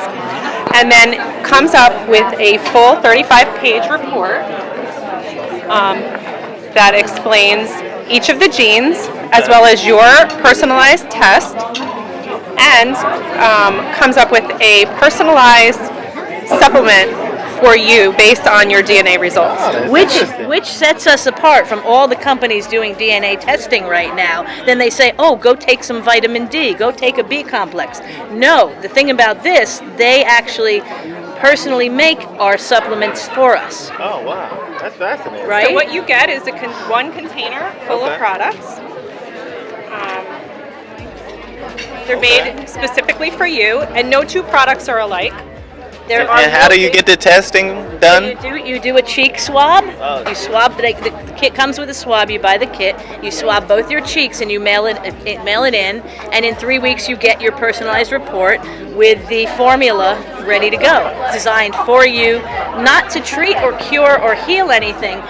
Speaker 11: and then comes up with a full 35-page report that explains each of the genes as well as your personalized test, and comes up with a personalized supplement for you based on your DNA results.
Speaker 10: Which sets us apart from all the companies doing DNA testing right now. Then they say, oh, go take some vitamin D, go take a B complex. No, the thing about this, they actually personally make our supplements for us.
Speaker 1: Oh, wow. That's fascinating.
Speaker 10: Right?
Speaker 11: So what you get is one container full of products. They're made specifically for you, and no two products are alike.
Speaker 1: And how do you get the testing done?
Speaker 10: You do a cheek swab.
Speaker 1: Oh.
Speaker 10: You swab. The kit comes with a swab. You buy the kit. You swab both your cheeks and you mail it in. And in 3 weeks you get your personalized report with the formula ready to go, designed for you, not to treat or cure or heal anything,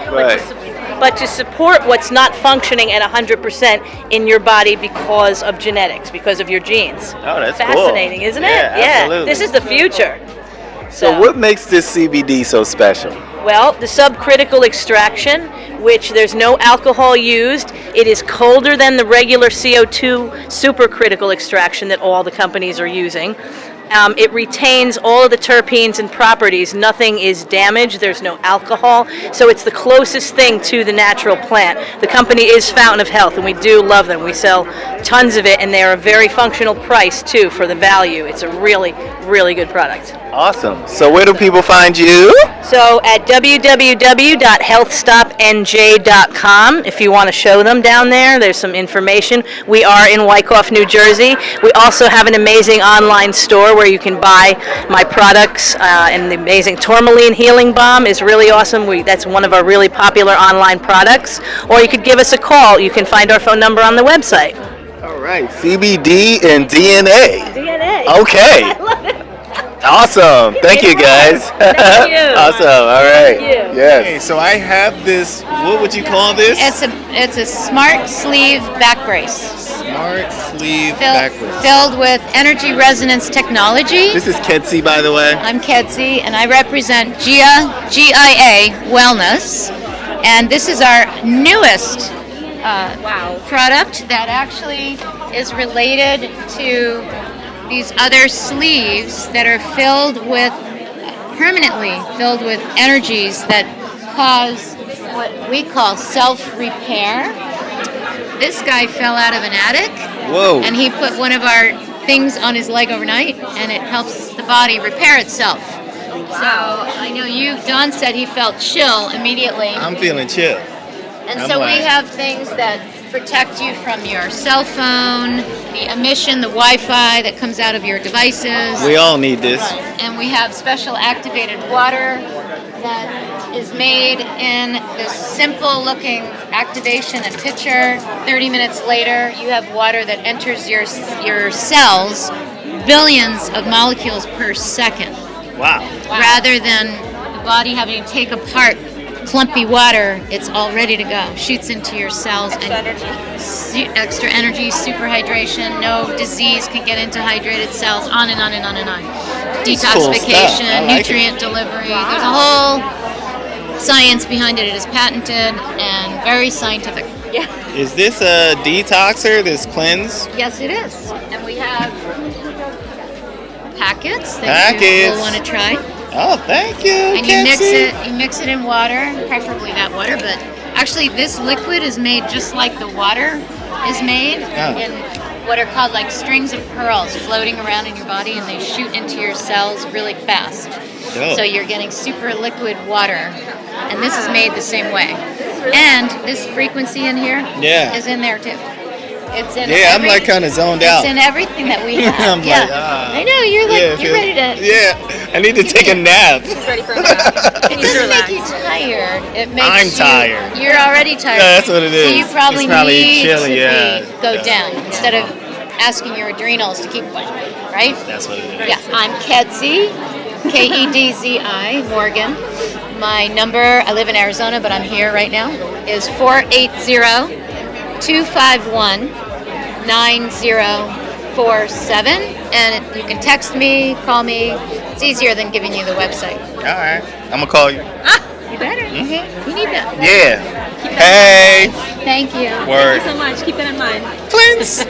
Speaker 10: but to support what's not functioning at 100% in your body because of genetics, because of your genes.
Speaker 1: Oh, that's
Speaker 10: fascinating,
Speaker 1: cool.
Speaker 10: isn't it?
Speaker 1: Yeah, absolutely.
Speaker 10: This is the future.
Speaker 1: So what makes this CBD so special?
Speaker 10: Well, the subcritical extraction, which there's no alcohol used. It is colder than the regular CO2 supercritical extraction that all the companies are using. It retains all of the terpenes and properties. Nothing is damaged. There's no alcohol. So it's the closest thing to the natural plant. The company is Fountain of Health, and we do love them. We sell tons of it, and they are a very functional price, too, for the value. It's a really, really good product.
Speaker 1: Awesome. So where do people find you?
Speaker 10: So at www.healthstopnj.com, if you want to show them down there, there's some information. We are in Wyckoff, New Jersey. We also have an amazing online store where you can buy my products, and the amazing tourmaline healing balm is really awesome. That's one of our really popular online products. Or you could give us a call. You can find our phone number on the website.
Speaker 1: All right, CBD and DNA.
Speaker 10: DNA.
Speaker 1: Okay.
Speaker 10: I love it.
Speaker 1: Awesome. Thank you, guys.
Speaker 10: Thank you.
Speaker 1: Awesome. All right.
Speaker 10: Thank you.
Speaker 1: Yes. Okay, so I have this. What would you call this?
Speaker 12: It's a smart sleeve back brace.
Speaker 1: Smart sleeve back brace.
Speaker 12: Filled with energy resonance technology.
Speaker 1: This is Ketsi, by the way.
Speaker 12: I'm Ketsi, and I represent GIA Wellness, and this is our newest product that actually is related to these other sleeves that are permanently filled with energies that cause what we call self-repair. This guy fell out of an attic.
Speaker 1: Whoa.
Speaker 12: And he put one of our things on his leg overnight, and it helps the body repair itself. So I know Don said he felt chill immediately.
Speaker 1: I'm feeling chill.
Speaker 12: And so we have things that protect you from your cell phone, the emission, the Wi-Fi that comes out of your devices.
Speaker 1: We all need this.
Speaker 12: And we have special activated water that is made in this simple looking activation and pitcher. 30 minutes later, you have water that enters your cells, billions of molecules per second.
Speaker 1: Wow.
Speaker 12: Rather than the body having to take apart clumpy water, it's all ready to go. Shoots into your cells. Extra energy, super hydration, no disease can get into hydrated cells, on and on and on and on. Detoxification,
Speaker 1: cool like
Speaker 12: nutrient delivery. There's a whole science behind it. It is patented and very scientific. Yeah.
Speaker 1: Is this a detoxer, this cleanse?
Speaker 12: Yes, it is. And we have packets that you will want to try.
Speaker 1: Oh, thank you.
Speaker 12: And you mix it in water, preferably that water, but actually this liquid is made just like the water is made in what are called like strings of pearls floating around in your body, and they shoot into your cells really fast.
Speaker 1: Oh.
Speaker 12: So you're getting super liquid water, and this is made the same way. And this frequency in here is in there too. It's in
Speaker 1: I'm like kind of zoned out.
Speaker 12: It's in everything that we have.
Speaker 1: I'm like,
Speaker 12: I know, you're like, you're ready to...
Speaker 1: Yeah, I need to take a nap.
Speaker 12: He's ready for a nap. It doesn't make you tired. It makes
Speaker 1: I'm tired.
Speaker 12: You're already tired.
Speaker 1: Yeah, that's what it is.
Speaker 12: So you probably need
Speaker 1: chilly,
Speaker 12: to go down instead of asking your adrenals to keep pushing, right?
Speaker 1: That's what it is.
Speaker 12: Yeah, I'm Kedzi, Kedzi Morgan. My number, I live in Arizona, but I'm here right now, is 480-251-9047, and you can text me, call me. It's easier than giving you the website.
Speaker 1: All right, I'm gonna call you.
Speaker 12: You better. Mm-hmm. You need that.
Speaker 1: Yeah. Hey.
Speaker 12: Thank you.
Speaker 1: Word.
Speaker 12: Thank you so much. Keep that in mind.
Speaker 1: Cleanse.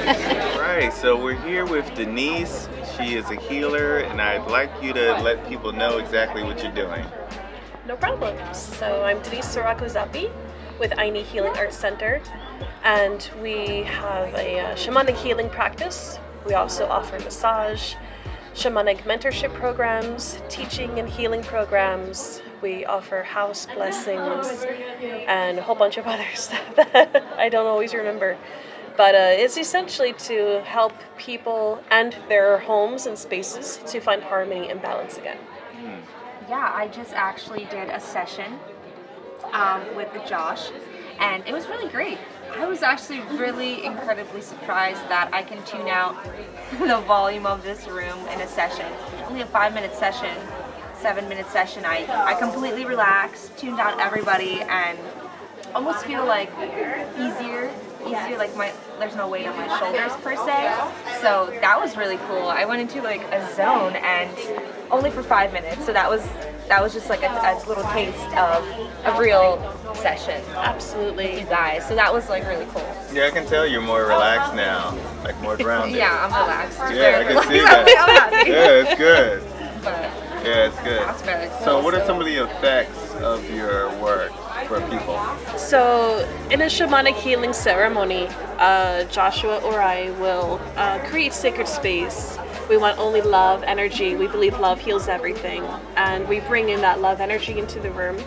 Speaker 1: All right, so we're here with Denise. She is a healer, and I'd like you to let people know exactly what you're doing.
Speaker 13: No problem. So I'm Denise Sarakuzapi with Aini Healing Arts Center, and we have a shamanic healing practice. We also offer massage, shamanic mentorship programs, teaching and healing programs. We offer house blessings and a whole bunch of other stuff that I don't always remember. But it's essentially to help people and their homes and spaces to find harmony and balance again.
Speaker 14: Yeah, I just actually did a session with Josh, and it was really great. I was actually really incredibly surprised that I can tune out the volume of this room in a session. Only a 5-minute session, 7-minute session. I completely relaxed, tuned out everybody, and almost feel like easier, like there's no weight on my shoulders per se. So that was really cool. I went into like a zone, and only for 5 minutes. So that was just like a little taste of a real session.
Speaker 13: Absolutely.
Speaker 14: With you guys. So that was like really cool.
Speaker 1: Yeah, I can tell you're more relaxed now, like more grounded.
Speaker 14: Yeah, I'm relaxed.
Speaker 1: Yeah, I can see that. Yeah, it's good. Yeah, it's good.
Speaker 14: That's very cool.
Speaker 1: So what are some of the effects of your work for people?
Speaker 13: So in a shamanic healing ceremony, Joshua or I will create sacred space. We want only love energy. We believe love heals everything, and we bring in that love energy into the room.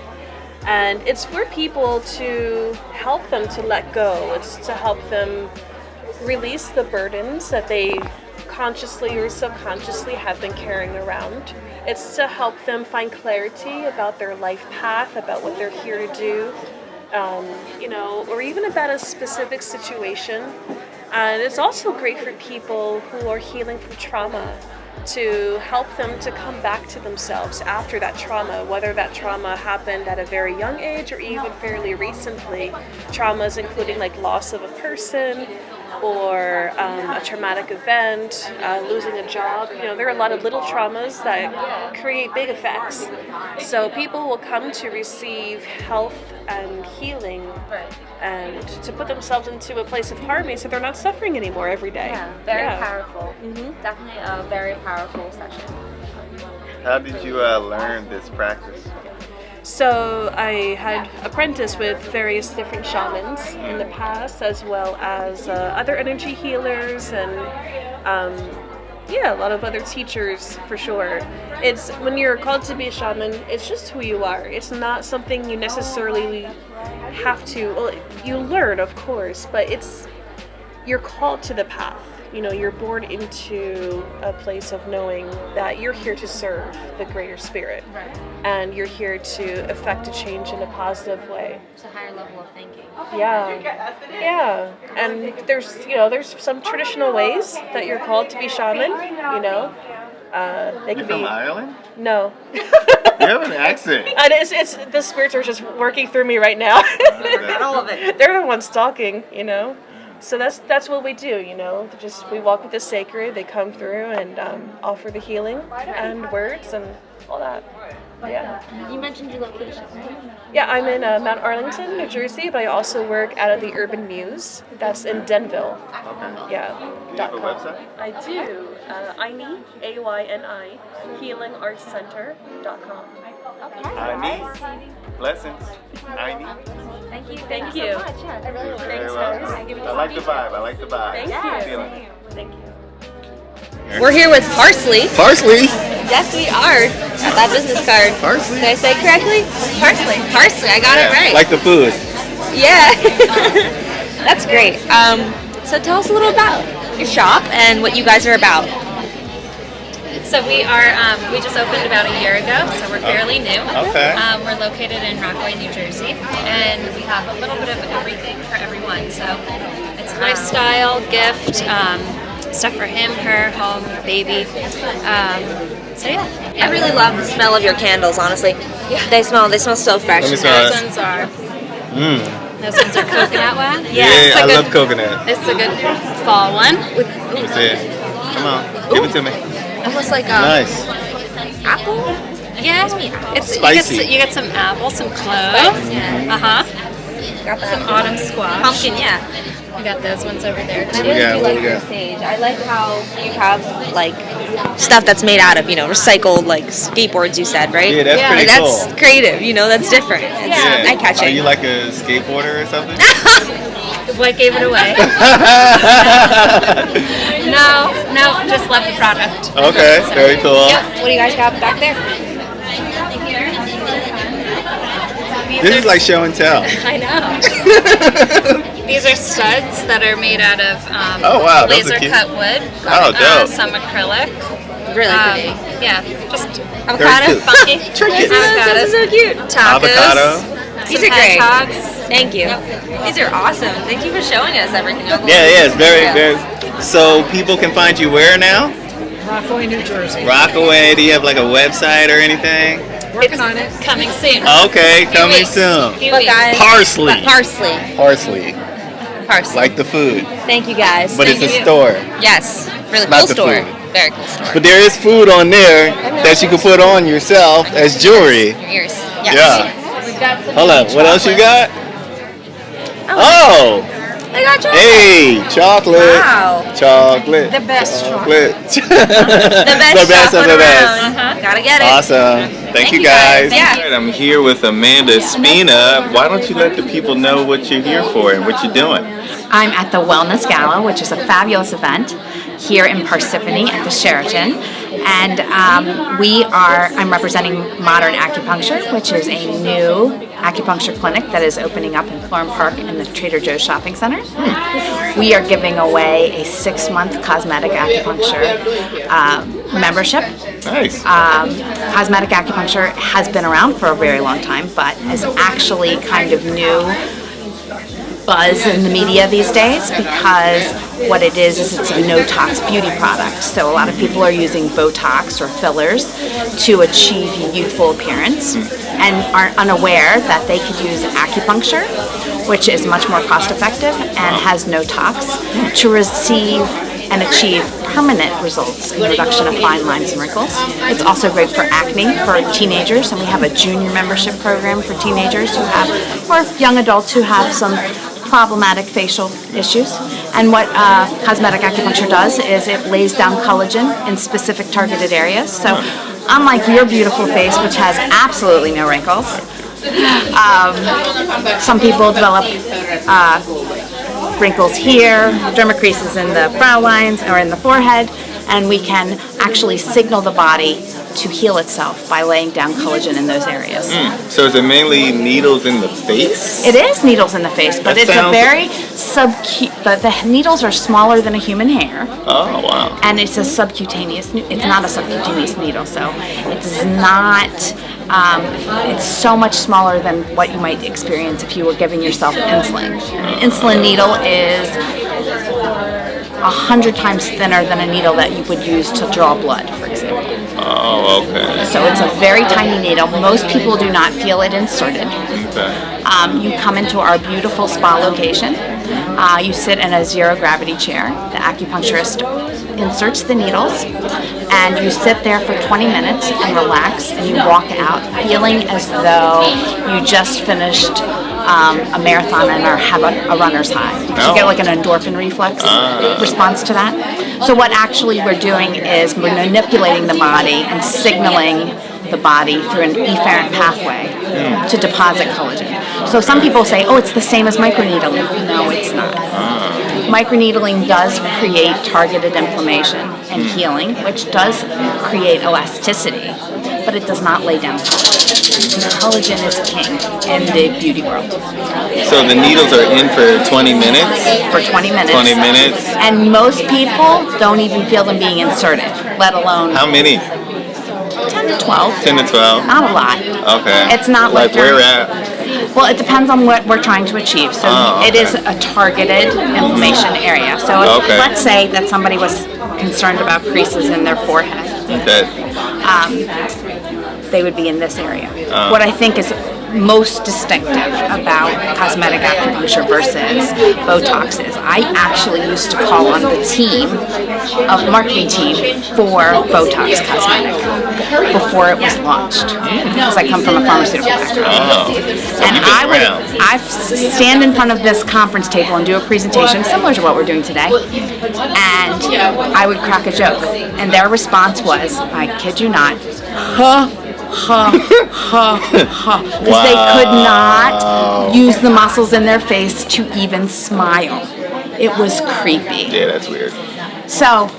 Speaker 13: And it's for people to help them to let go. It's to help them release the burdens that they consciously or subconsciously have been carrying around. It's to help them find clarity about their life path, about what they're here to do, or even about a specific situation. And it's also great for people who are healing from trauma, to help them to come back to themselves after that trauma, whether that trauma happened at a very young age or even fairly recently. Traumas including like loss of a person, or a traumatic event, losing a job. There are a lot of little traumas that create big effects. So people will come to receive health and healing and to put themselves into a place of harmony so they're not suffering anymore every day.
Speaker 14: Yeah, very powerful. Definitely a very powerful session.
Speaker 1: How did you learn this practice?
Speaker 13: So I had apprenticed with various different shamans in the past, as well as other energy healers and a lot of other teachers for sure. It's when you're called to be a shaman, it's just who you are. It's not something you necessarily have to. Well, you learn, of course, but you're called to the path. You're born into a place of knowing that you're here to serve the greater spirit, and you're here to affect a change in a positive way.
Speaker 14: It's a higher level of thinking.
Speaker 13: Yeah. And there's some traditional ways that you're called to be shaman. They
Speaker 1: You
Speaker 13: can
Speaker 1: from
Speaker 13: be.
Speaker 1: Ireland?
Speaker 13: No.
Speaker 1: You have an accent.
Speaker 13: And it's the spirits are just working through me right now.
Speaker 9: All of it.
Speaker 13: They're the ones talking. So that's what we do, Just we walk with the sacred. They come through and offer the healing and words and all that. Yeah.
Speaker 14: You mentioned your location.
Speaker 13: Yeah, I'm in Mount Arlington, New Jersey, but I also work out of the Urban Muse. That's in Denville.
Speaker 1: Okay.
Speaker 13: Yeah.
Speaker 1: Do you have a website?
Speaker 13: I do. Ayni, AYNI, healingartscenter.com.
Speaker 1: Ayni. Blessings. Ayni.
Speaker 13: Thank you.
Speaker 14: So much. Yeah, I really like
Speaker 1: Very
Speaker 14: it.
Speaker 1: well. I like the vibe.
Speaker 13: Thank you.
Speaker 1: Feeling.
Speaker 2: We're here with Parsley.
Speaker 1: Parsley.
Speaker 2: Yes, we are. That business card.
Speaker 1: Parsley.
Speaker 2: Did I say it correctly? Parsley. Parsley. I got it right.
Speaker 1: Like the food.
Speaker 2: Yeah. That's great. So tell us a little about your shop and what you guys are about.
Speaker 15: So we just opened about a year ago, so we're fairly new.
Speaker 1: Okay.
Speaker 15: We're located in Rockaway, New Jersey, and we have a little bit of everything for everyone. So it's lifestyle, gift, stuff for him, her, home, baby. So yeah.
Speaker 2: I really love the smell of your candles, honestly.
Speaker 15: Yeah.
Speaker 2: They smell so fresh.
Speaker 1: Let me smell
Speaker 15: Those
Speaker 1: it.
Speaker 15: ones are. Those ones are coconut wax.
Speaker 1: Yeah,
Speaker 15: it's a
Speaker 1: I
Speaker 15: good,
Speaker 1: love coconut.
Speaker 15: It's a good fall one.
Speaker 1: Let me see it. Come on, give it to me.
Speaker 2: Almost like a
Speaker 1: Nice.
Speaker 2: apple.
Speaker 15: Yeah, it's
Speaker 1: Spicy.
Speaker 15: you get some apple, some cloves.
Speaker 2: Got
Speaker 15: Some autumn squash.
Speaker 2: pumpkin, yeah.
Speaker 15: We got those ones over there
Speaker 2: I
Speaker 15: too.
Speaker 2: really do like your sage. I like how you have like stuff that's made out of, recycled like skateboards. You said, right?
Speaker 1: Yeah, that's pretty
Speaker 2: That's
Speaker 1: cool.
Speaker 2: creative. That's different. I catch
Speaker 1: Are
Speaker 2: it.
Speaker 1: you like a skateboarder or something?
Speaker 15: What gave it away? No, just love the product.
Speaker 1: Okay, very cool.
Speaker 2: Yep. What do you guys got back there?
Speaker 1: This is like show and tell.
Speaker 15: I know. These are studs that are made out of
Speaker 1: Oh, wow, those are
Speaker 15: laser
Speaker 1: cute.
Speaker 15: cut wood.
Speaker 1: Oh, dope.
Speaker 15: Some acrylic.
Speaker 2: Really pretty.
Speaker 15: Yeah, just
Speaker 2: Avocado.
Speaker 15: funky.
Speaker 1: Trinkets.
Speaker 2: Avocados are so cute.
Speaker 15: Tacos.
Speaker 1: Avocado.
Speaker 2: These
Speaker 15: Some
Speaker 2: are great.
Speaker 15: hedgehogs.
Speaker 2: Thank you. These are awesome. Thank you for showing us everything.
Speaker 1: Yeah, it's very. So people can find you where now?
Speaker 3: Rockaway, New Jersey.
Speaker 1: Rockaway. Do you have like a website or anything?
Speaker 3: Working on it.
Speaker 15: Coming soon.
Speaker 1: Okay, coming
Speaker 15: weeks.
Speaker 1: soon.
Speaker 15: Few
Speaker 2: But
Speaker 15: weeks.
Speaker 2: guys,
Speaker 1: Parsley.
Speaker 2: Parsley.
Speaker 1: Parsley. Like the food,
Speaker 2: Thank you guys.
Speaker 1: but
Speaker 2: Thank
Speaker 1: it's a
Speaker 2: you.
Speaker 1: store.
Speaker 2: Yes. Really
Speaker 1: Not
Speaker 2: cool
Speaker 1: the
Speaker 2: store.
Speaker 1: food.
Speaker 2: Very cool store.
Speaker 1: But there is food on there that you can put on yourself as jewelry.
Speaker 2: Your ears. Yes.
Speaker 1: Yeah.
Speaker 15: We've got some
Speaker 1: Hold up. What else you got? Oh.
Speaker 2: I got chocolate.
Speaker 1: Hey, chocolate.
Speaker 2: Wow.
Speaker 1: Chocolate.
Speaker 3: The best
Speaker 1: chocolate.
Speaker 2: The best
Speaker 1: of
Speaker 2: chocolate
Speaker 1: the
Speaker 2: around.
Speaker 1: best.
Speaker 2: Gotta get it.
Speaker 1: Awesome. Thank you
Speaker 2: you guys.
Speaker 1: guys.
Speaker 2: Yeah.
Speaker 1: All right, I'm here with Amanda Spina. Why don't you let the people know what you're here for and what you're doing?
Speaker 16: I'm at the Wellness Gala, which is a fabulous event here in Parsippany at the Sheraton. And I'm representing Modern Acupuncture, which is a new acupuncture clinic that is opening up in Florham Park in the Trader Joe's Shopping Center. We are giving away a 6-month cosmetic acupuncture membership.
Speaker 1: Nice.
Speaker 16: Cosmetic acupuncture has been around for a very long time, but is actually kind of new buzz in the media these days because what it is it's a no-tox beauty product. So a lot of people are using Botox or fillers to achieve a youthful appearance. and are unaware that they could use acupuncture, which is much more cost effective and has no tox, to receive and achieve permanent results in reduction of fine lines and wrinkles. It's also great for acne for teenagers, and we have a junior membership program for teenagers who have, or young adults who have some problematic facial issues. And what cosmetic acupuncture does is it lays down collagen in specific targeted areas. So unlike your beautiful face, which has absolutely no wrinkles, some people develop wrinkles here, dermacreases in the brow lines or in the forehead, and we can actually signal the body to heal itself by laying down collagen in those areas.
Speaker 1: So is it mainly needles in the face?
Speaker 16: It is needles in the face, but it's a very the needles are smaller than a human hair.
Speaker 1: Oh, wow.
Speaker 16: And it's a subcutaneous, it's not a subcutaneous needle, so it does not, it's so much smaller than what you might experience if you were giving yourself insulin. An insulin needle is 100 times thinner than a needle that you would use to draw blood, for example.
Speaker 1: Oh, okay.
Speaker 16: So it's a very tiny needle. Most people do not feel it inserted.
Speaker 1: Okay.
Speaker 16: You come into our beautiful spa location. You sit in a zero gravity chair. The acupuncturist inserts the needles, and you sit there for 20 minutes and relax, and you walk out feeling as though you just finished a marathon and have a runner's high. You get like an endorphin reflex response to that. So what actually we're doing is we're manipulating the body and signaling the body through an efferent pathway to deposit collagen. So some people say, oh, it's the same as microneedling. No, it's not. Microneedling does create targeted inflammation and healing, which does create elasticity, but it does not lay down collagen. Collagen is king in the beauty world.
Speaker 1: So the needles are in for 20 minutes?
Speaker 16: For 20 minutes.
Speaker 1: 20 minutes.
Speaker 16: And most people don't even feel them being inserted, let alone...
Speaker 1: How many?
Speaker 16: 10 to 12.
Speaker 1: 10 to 12?
Speaker 16: Not a lot.
Speaker 1: Okay.
Speaker 16: It's not like
Speaker 1: where at?
Speaker 16: Well, it depends on what we're trying to achieve. So it is a targeted inflammation area. So if, let's say that somebody was concerned about creases in their forehead. They would be in this area. What I think is most distinctive about cosmetic acupuncture versus Botox is I actually used to call on the team, of marketing team for Botox Cosmetic before it was launched, because I come from a pharmaceutical background. And I stand in front of this conference table and do a presentation similar to what we're doing today, and I would crack a joke, and their response was, I kid you not, because they could not use the muscles in their face to even smile. It was creepy.
Speaker 1: Yeah, that's weird.
Speaker 16: So,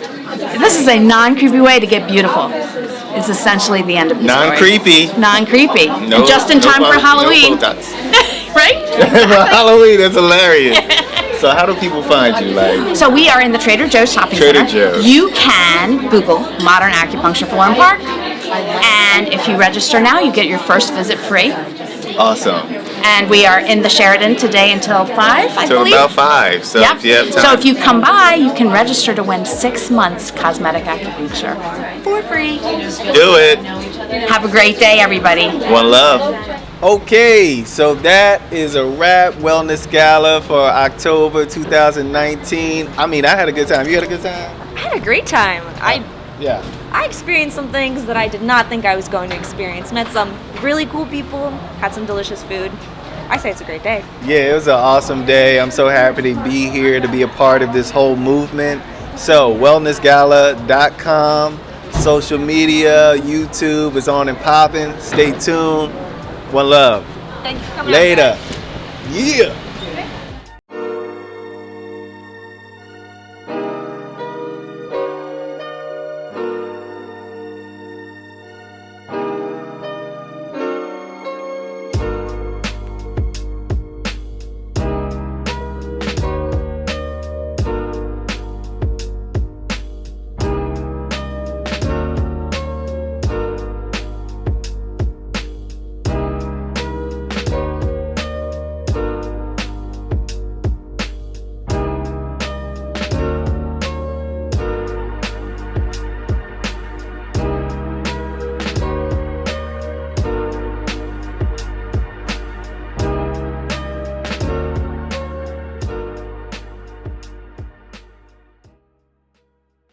Speaker 16: this is a non-creepy way to get beautiful. It's essentially the end of the story.
Speaker 1: Non-creepy.
Speaker 16: Non-creepy.
Speaker 1: No,
Speaker 16: and just in time for Halloween.
Speaker 1: No
Speaker 16: right?
Speaker 1: For Halloween, that's hilarious. So how do people find you?
Speaker 16: So we are in the Trader Joe's shopping
Speaker 1: Trader
Speaker 16: center.
Speaker 1: Joe's.
Speaker 16: You can Google Modern Acupuncture Florham Park, and if you register now, you get your first visit free.
Speaker 1: Awesome.
Speaker 16: And we are in the Sheraton today until 5, I believe.
Speaker 1: Until about 5. So if you have time.
Speaker 16: So if you come by, you can register to win 6 months cosmetic acupuncture for free.
Speaker 1: Do it.
Speaker 16: Have a great day, everybody.
Speaker 1: One love. Okay, so that is a wrap. Wellness Gala for October 2019. I mean, I had a good time. You had a good time?
Speaker 17: I had a great time. I
Speaker 18: I experienced some things that I did not think I was going to experience. Met some really cool people, had some delicious food. I say it's a great day.
Speaker 1: Yeah, it was an awesome day. I'm so happy to be here, to be a part of this whole movement. So, wellnessgala.com, social media, YouTube is on and popping. Stay tuned. One love.
Speaker 18: Thank you for coming.
Speaker 1: Later. Yeah.